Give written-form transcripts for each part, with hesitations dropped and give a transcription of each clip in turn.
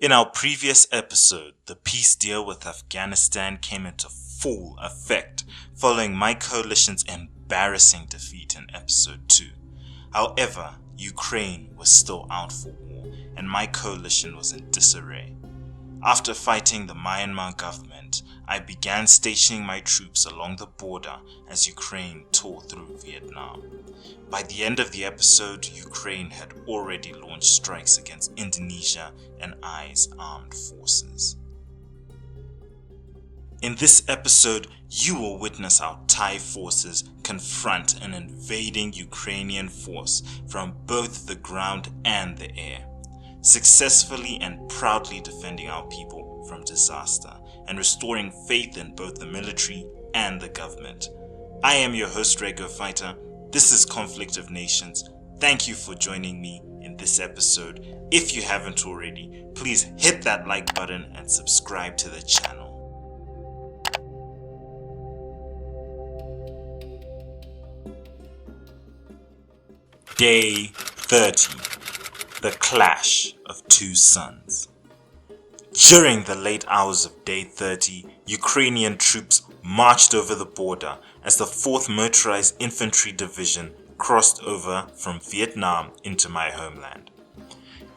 In our previous episode, the peace deal with Afghanistan came into full effect following my coalition's embarrassing defeat in episode 2. However, Ukraine was still out for war and my coalition was in disarray. After fighting the Myanmar government, I began stationing my troops along the border as Ukraine tore through Vietnam. By the end of the episode, Ukraine had already launched strikes against Indonesia and I's armed forces. In this episode, you will witness how Thai forces confront an invading Ukrainian force from both the ground and the air, successfully and proudly defending our people from disaster and restoring faith in both the military and the government. I am your host, Redgofighter. This is Conflict of Nations. Thank you for joining me in this episode. If you haven't already, please hit that like button and subscribe to the channel. Day 30. The Clash of Two Suns. During the late hours of Day 30, Ukrainian troops marched over the border as the 4th Motorized Infantry Division crossed over from Vietnam into my homeland.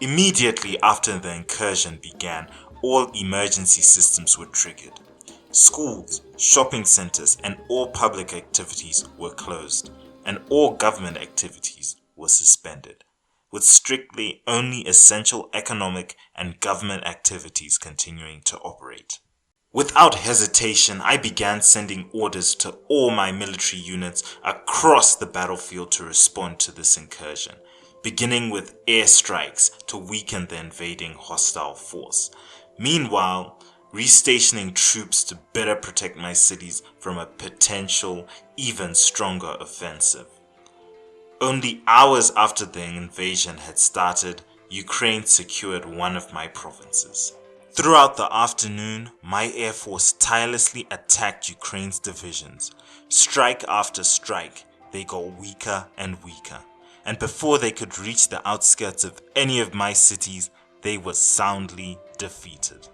Immediately after the incursion began, all emergency systems were triggered. Schools, shopping centers, and all public activities were closed, and all government activities were suspended, with strictly only essential economic and government activities continuing to operate. Without hesitation, I began sending orders to all my military units across the battlefield to respond to this incursion, beginning with airstrikes to weaken the invading hostile force. Meanwhile, restationing troops to better protect my cities from a potential, even stronger offensive. Only hours after the invasion had started, Ukraine secured one of my provinces. Throughout the afternoon, my air force tirelessly attacked Ukraine's divisions. Strike after strike, they got weaker and weaker, and before they could reach the outskirts of any of my cities, they were soundly defeated.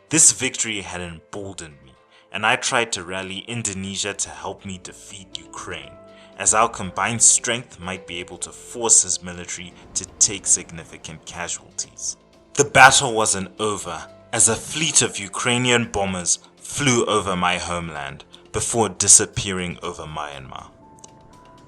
This victory had emboldened me, and I tried to rally Indonesia to help me defeat Ukraine, as our combined strength might be able to force his military to take significant casualties. The battle wasn't over, as a fleet of Ukrainian bombers flew over my homeland before disappearing over Myanmar,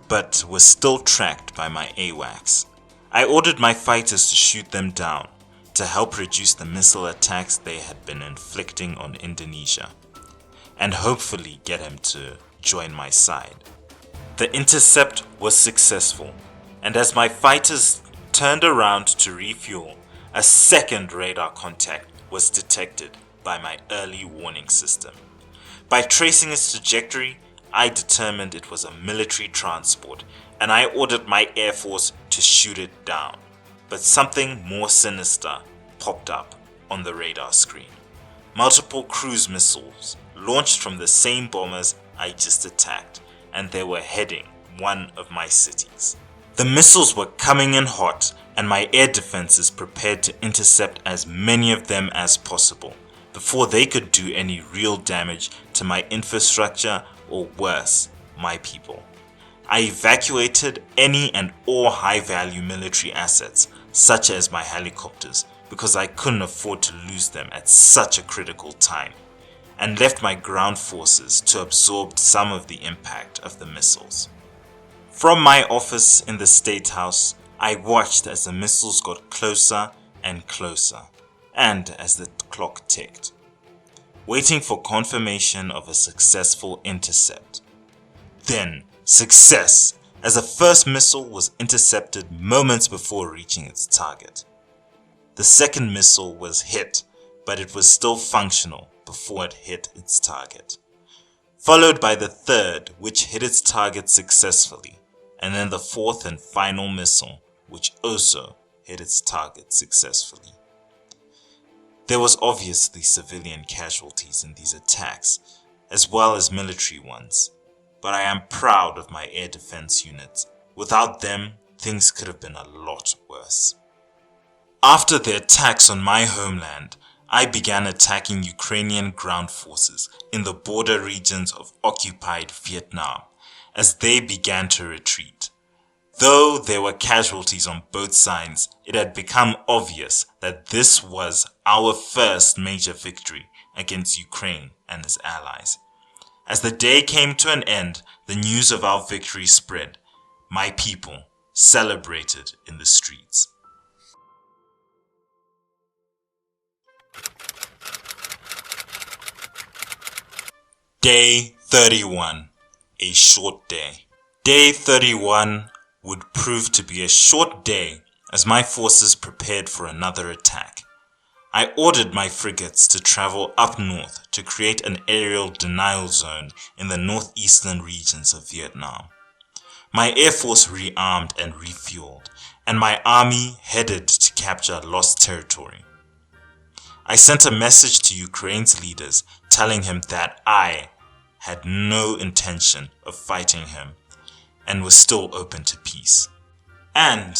but was still tracked by my AWACS. I ordered my fighters to shoot them down to help reduce the missile attacks they had been inflicting on Indonesia, and hopefully get him to join my side. The intercept was successful, and as my fighters turned around to refuel, a second radar contact was detected by my early warning system. By tracing its trajectory, I determined it was a military transport, and I ordered my air force to shoot it down. But something more sinister popped up on the radar screen. Multiple cruise missiles launched from the same bombers I just attacked, and they were heading one of my cities. The missiles were coming in hot, and my air defenses prepared to intercept as many of them as possible before they could do any real damage to my infrastructure or worse, my people. I evacuated any and all high-value military assets, such as my helicopters, because I couldn't afford to lose them at such a critical time, and left my ground forces to absorb some of the impact of the missiles. From my office in the State House, I watched as the missiles got closer and closer, and as the clock ticked, waiting for confirmation of a successful intercept. Then, success, as the first missile was intercepted moments before reaching its target. The second missile was hit, but it was still functional before it hit its target, followed by the third, which hit its target successfully, and then the fourth and final missile, which also hit its target successfully. There was obviously civilian casualties in these attacks, as well as military ones, but I am proud of my air defense units. Without them, things could have been a lot worse. After the attacks on my homeland, I began attacking Ukrainian ground forces in the border regions of occupied Vietnam as they began to retreat. Though there were casualties on both sides, it had become obvious that this was our first major victory against Ukraine and its allies. As the day came to an end, the news of our victory spread. My people celebrated in the streets. Day 31, a short day. Day 31 would prove to be a short day as my forces prepared for another attack. I ordered my frigates to travel up north to create an aerial denial zone in the northeastern regions of Vietnam. My air force rearmed and refueled, and my army headed to capture lost territory. I sent a message to Ukraine's leaders telling him that I had no intention of fighting him and was still open to peace. And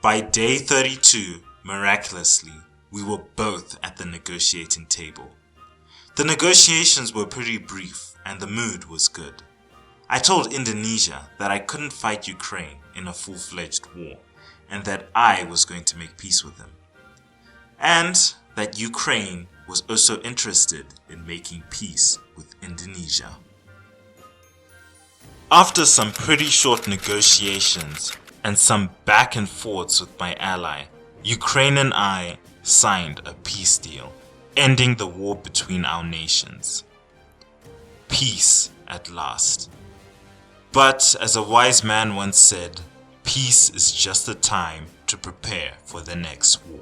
by day 32, miraculously, we were both at the negotiating table. The negotiations were pretty brief and the mood was good. I told Indonesia that I couldn't fight Ukraine in a full-fledged war and that I was going to make peace with them. And that Ukraine was also interested in making peace with Indonesia. After some pretty short negotiations and some back and forths with my ally, Ukraine and I signed a peace deal, ending the war between our nations. Peace at last. But as a wise man once said, peace is just a time to prepare for the next war.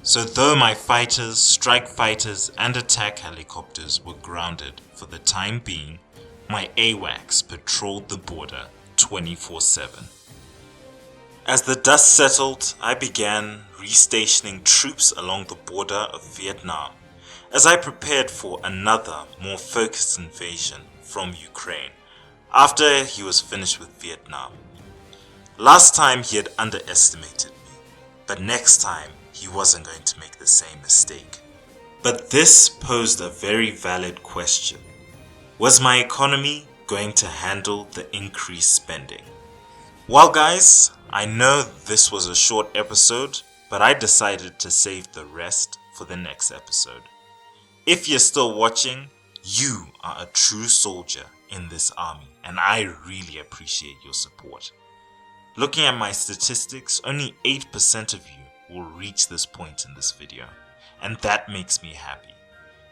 So though my fighters, strike fighters and attack helicopters were grounded for the time being, my AWACS patrolled the border 24/7. As the dust settled, I began restationing troops along the border of Vietnam as I prepared for another, more focused invasion from Ukraine after he was finished with Vietnam. Last time he had underestimated me, but next time he wasn't going to make the same mistake. But this posed a very valid question. Was my economy going to handle the increased spending? Well guys, I know this was a short episode, but I decided to save the rest for the next episode. If you're still watching, you are a true soldier in this army, and I really appreciate your support. Looking at my statistics, only 8% of you will reach this point in this video, and that makes me happy.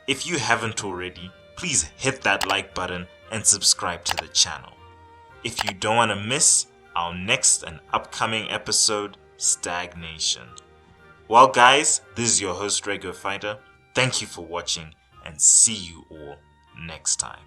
If you haven't already, please hit that like button and subscribe to the channel. If you don't want to miss our next and upcoming episode, Stagnation. Well guys, this is your host Redgofighter. Thank you for watching and see you all next time.